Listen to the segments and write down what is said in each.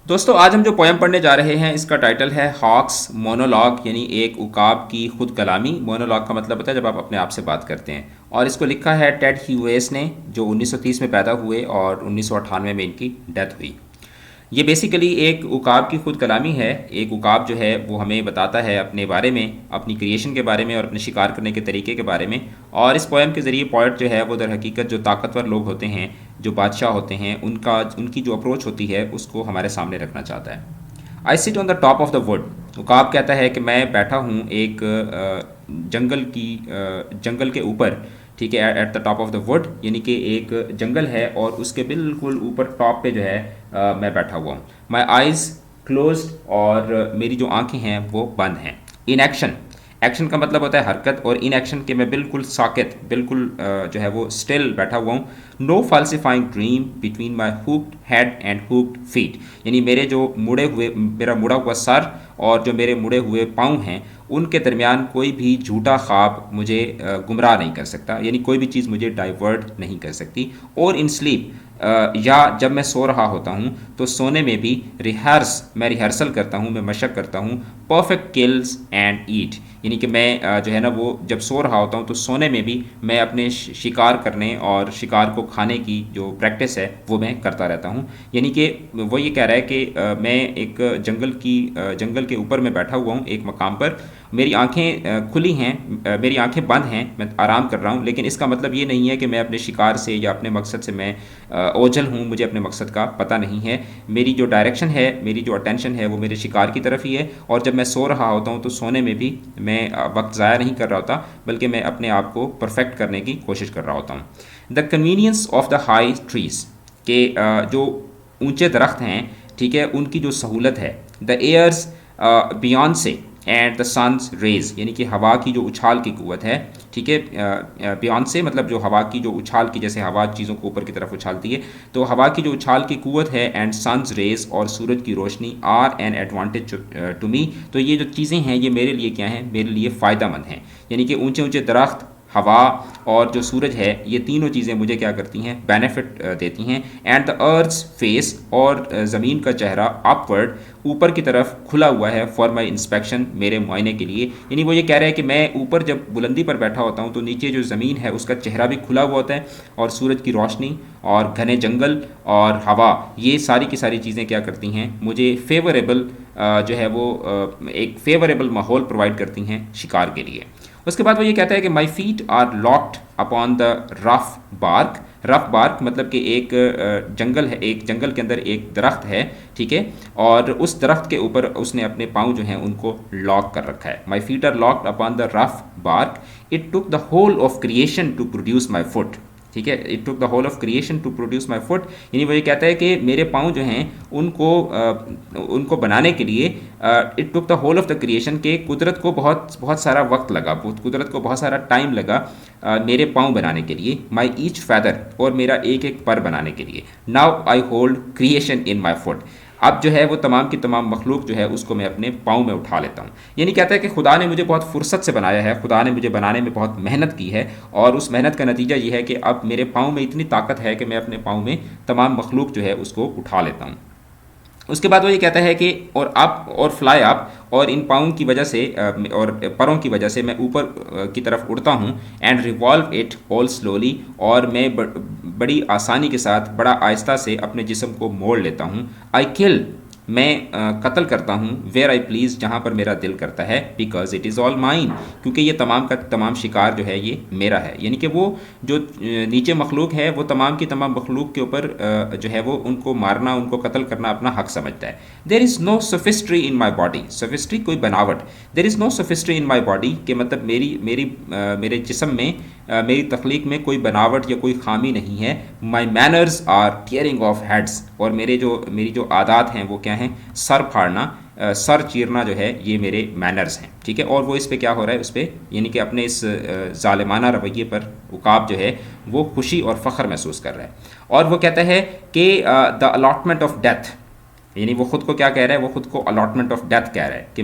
दोस्तों आज हम जो पोएम पढ़ने जा रहे हैं इसका टाइटल है हॉक्स मोनोलॉग यानी एक उकाब की खुद कलामी। मोनोलॉग का मतलब होता है जब आप अपने आप से बात करते हैं और इसको लिखा है टेड ह्यूएस ने जो 1930 में पैदा हुए और 1998 में इनकी डेथ हुई। ये बेसिकली एक उकाब की खुद कलामी है। एक उकाब जो है वो हमें बताता है अपने बारे में, अपनी क्रिएशन के बारे में और अपने शिकार करने के तरीके के बारे में। और इस पोएम के ज़रिए पोइट जो है वो दर हकीकत जो ताकतवर लोग होते हैं, जो बादशाह होते हैं, उनकी जो अप्रोच होती है उसको हमारे सामने रखना चाहता है। I sit on the top of the wood. उकाब कहता है कि मैं बैठा हूँ एक जंगल के ऊपर, ठीक है, at the top of the would, यानी कि एक जंगल है और उसके बिल्कुल ऊपर टॉप पे जो है मैं बैठा हुआ हूँ। माई आइज़ क्लोज्ड और मेरी जो आंखें हैं वो बंद हैं। इन एक्शन, एक्शन का मतलब होता है हरकत, और इन एक्शन के मैं बिल्कुल साकित, बिल्कुल जो है वो स्टिल बैठा हुआ हूँ। No falsifying dream between my hooked head and hooked feet, यानी मेरा मुड़ा हुआ सर और जो मेरे मुड़े हुए पाँव हैं उनके दरमियान कोई भी झूठा ख्वाब मुझे गुमराह नहीं कर सकता, यानी कोई भी चीज़ मुझे डाइवर्ट नहीं कर सकती। और इन स्लीप, या जब मैं सो रहा होता हूँ तो सोने में भी मैं रिहर्सल करता हूँ, मैं मशक करता हूँ। परफेक्ट किल्स एंड ईट, यानी कि मैं जो है ना वो जब सो रहा होता हूँ तो सोने में भी मैं अपने शिकार करने और शिकार को खाने की जो प्रैक्टिस है वो मैं करता रहता हूँ। यानी कि वो ये कह रहा है कि मैं एक जंगल के ऊपर मैं बैठा हुआ हूँ एक मकाम पर। मेरी आंखें खुली हैं, मेरी आंखें बंद हैं, मैं आराम कर रहा हूँ, लेकिन इसका मतलब ये नहीं है कि मैं अपने शिकार से या अपने मकसद से मैं ओझल हूँ, मुझे अपने मकसद का पता नहीं है। मेरी जो डायरेक्शन है, मेरी जो अटेंशन है वो मेरे शिकार की तरफ ही है। और जब मैं सो रहा होता हूँ तो सोने में भी मैं वक्त ज़ाया नहीं कर रहा होता, बल्कि मैं अपने आप को परफेक्ट करने की कोशिश कर रहा होता हूँ। The convenience of the high trees, के जो ऊंचे दरख्त हैं, ठीक है, उनकी जो सहूलत है। द एयर्स बियॉन्ड से एंड द सन्स रेज, यानी कि हवा की जो उछाल की कुव्वत है, ठीक है। बियॉन्ड से मतलब जो हवा की जो उछाल की, जैसे हवा चीज़ों को ऊपर की तरफ उछालती है, तो हवा की जो उछाल की कुव्वत है, एंड सन्स रेज और सूरज की रोशनी, are an advantage to me, तो ये जो चीज़ें हैं ये मेरे लिए क्या हैं, मेरे लिए फ़ायदा मंद हैं। यानी कि ऊंचे ऊंचे दरख्त, हवा और जो सूरज है, ये तीनों चीज़ें मुझे क्या करती हैं, बेनिफिट देती हैं। एंड द अर्थ्स फेस, और ज़मीन का चेहरा अपवर्ड, ऊपर की तरफ खुला हुआ है, फॉर माई इंस्पेक्शन, मेरे मुआयने के लिए। यानी वो ये कह रहा है कि मैं ऊपर जब बुलंदी पर बैठा होता हूँ तो नीचे जो ज़मीन है उसका चेहरा भी खुला हुआ होता है, और सूरज की रोशनी और घने जंगल और हवा, ये सारी की सारी चीज़ें क्या करती हैं, मुझे फेवरेबल जो है वो एक फेवरेबल माहौल प्रोवाइड करती हैं शिकार के लिए। उसके बाद वो ये कहता है कि my feet are locked upon the rough bark. Rough bark मतलब कि एक जंगल है, एक जंगल के अंदर एक दरख्त है, ठीक है, और उस दरख्त के ऊपर उसने अपने पाँव जो हैं उनको लॉक कर रखा है। My feet are locked upon the rough bark, it took the whole of creation to produce my foot, ठीक है। It took the whole of creation to produce my foot, यानी वो ये कहता है कि मेरे पाँव जो हैं उनको बनाने के लिए it took the whole of the creation, के कुदरत को बहुत बहुत सारा वक्त लगा, कुदरत को बहुत सारा टाइम लगा मेरे पाँव बनाने के लिए। माई ईच फैदर, और मेरा एक एक पर बनाने के लिए। Now I hold creation in my foot, अब जो है वो तमाम की तमाम मखलूक जो है उसको मैं अपने पाँव में उठा लेता हूँ। यानी कहता है कि खुदा ने मुझे बहुत फुर्सत से बनाया है, खुदा ने मुझे बनाने में बहुत मेहनत की है, और उस मेहनत का नतीजा ये है कि अब मेरे पाँव में इतनी ताकत है कि मैं अपने पाँव में तमाम मखलूक जो है उसको उठा लेता हूँ। उसके बाद वो ये कहता है कि और अप और फ्लाई अप, और इन पाँव की वजह से और परों की वजह से मैं ऊपर की तरफ उड़ता हूँ। And revolve it all slowly, और मैं बड़ी आसानी के साथ, बड़ा आहिस्ता से अपने जिस्म को मोड़ लेता हूँ। आई किल, मैं कत्ल करता हूँ। वेयर आई प्लीज़, जहाँ पर मेरा दिल करता है। Because it is all mine, क्योंकि ये तमाम का तमाम शिकार जो है ये मेरा है। यानी कि वो जो नीचे मखलूक है वो तमाम की तमाम मखलूक के ऊपर जो है वो उनको मारना, उनको कत्ल करना अपना हक समझता है। There is no sophistry in my body, sophistry कोई बनावट, there is no sophistry in my body, के मतलब मेरे जिस्म में, मेरी तख्लीक में कोई बनावट या कोई खामी नहीं है। My manners are tearing off heads, और मेरी जो आदात हैं वो क्या हैं, सर फाड़ना, सर चीरना जो है ये मेरे मैनर्स हैं, ठीक है। और वो इस पे क्या हो रहा है, उस पर यानी कि अपने इस ज़ालिमाना रवैये पर उकाब जो है वो खुशी और फ़ख्र महसूस कर रहा है। और वो कहता है कि द अलॉटमेंट ऑफ डेथ, यानी वो ख़ुद को क्या कह रहा है, वो ख़ुद को अलॉटमेंट ऑफ डेथ कह रहा है कि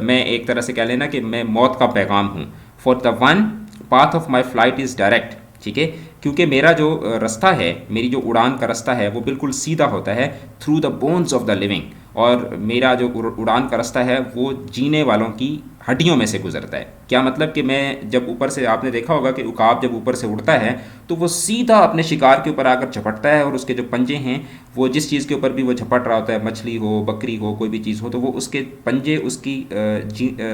मैं एक तरह से कह लेना कि मैं मौत का पैगाम हूँ। For the one path of my flight is direct, ठीक है। क्योंकि मेरा जो रास्ता है, मेरी जो उड़ान का रास्ता है वो बिल्कुल सीधा होता है through the bones of the living, और मेरा जो उड़ान का रास्ता है वो जीने वालों की हड्डियों में से गुजरता है। क्या मतलब कि मैं जब ऊपर से, आपने देखा होगा कि उकाब जब ऊपर से उड़ता है तो वो सीधा अपने शिकार के ऊपर आकर झपटता है, और उसके जो पंजे हैं वो जिस चीज़ के ऊपर भी वो झपट रहा होता है, मछली हो, बकरी हो, कोई भी चीज़ हो, तो वो उसके पंजे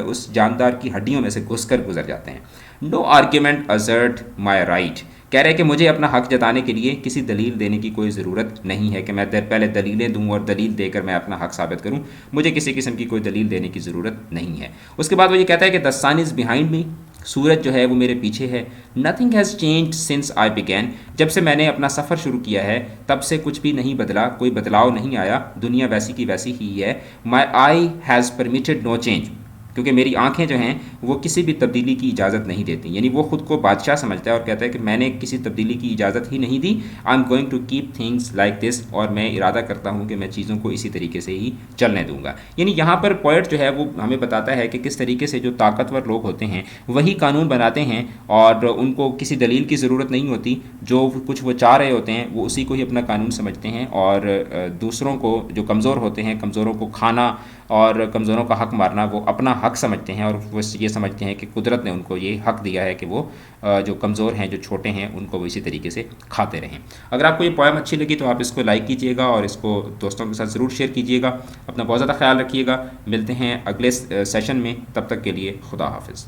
उस जानदार की हड्डियों में से घुसकर गुजर जाते हैं। No argument assert my right, कह रहे हैं कि मुझे अपना हक जताने के लिए किसी दलील देने की कोई ज़रूरत नहीं है कि मैं पहले दलीलें दूं और दलील देकर मैं अपना हक साबित करूं। मुझे किसी किस्म की कोई दलील देने की ज़रूरत नहीं है। उसके बाद वो ये कहता है कि the sun is behind me, सूरज जो है वो मेरे पीछे है। Nothing has change since I began, जब से मैंने अपना सफ़र शुरू किया है तब से कुछ भी नहीं बदला, कोई बदलाव नहीं आया, दुनिया वैसी की वैसी ही है। My eye has permitted no change, क्योंकि मेरी आंखें जो हैं वो किसी भी तब्दीली की इजाज़त नहीं देती, यानी वो ख़ुद को बादशाह समझता है और कहता है कि मैंने किसी तब्दीली की इजाज़त ही नहीं दी। I am going to keep things like this, और मैं इरादा करता हूँ कि मैं चीज़ों को इसी तरीके से ही चलने दूंगा। यानी यहाँ पर पोएट जो है वो हमें बताता है कि किस तरीके से जो ताकतवर लोग होते हैं वही कानून बनाते हैं और उनको किसी दलील की ज़रूरत नहीं होती, जो कुछ वो चाह रहे होते हैं वो उसी को ही अपना कानून समझते हैं, और दूसरों को, जो कमज़ोर होते हैं, कमज़ोरों को खाना और कमज़ोरों का हक मारना वो अपना हक समझते हैं, और वो ये समझते हैं कि कुदरत ने उनको ये हक दिया है कि वो जो कमज़ोर हैं, जो छोटे हैं, उनको वो इसी तरीके से खाते रहें। अगर आपको ये पोएम अच्छी लगी तो आप इसको लाइक कीजिएगा और इसको दोस्तों के साथ ज़रूर शेयर कीजिएगा। अपना बहुत ज़्यादा ख्याल रखिएगा। मिलते हैं अगले सेशन में, तब तक के लिए खुदा हाफिज़।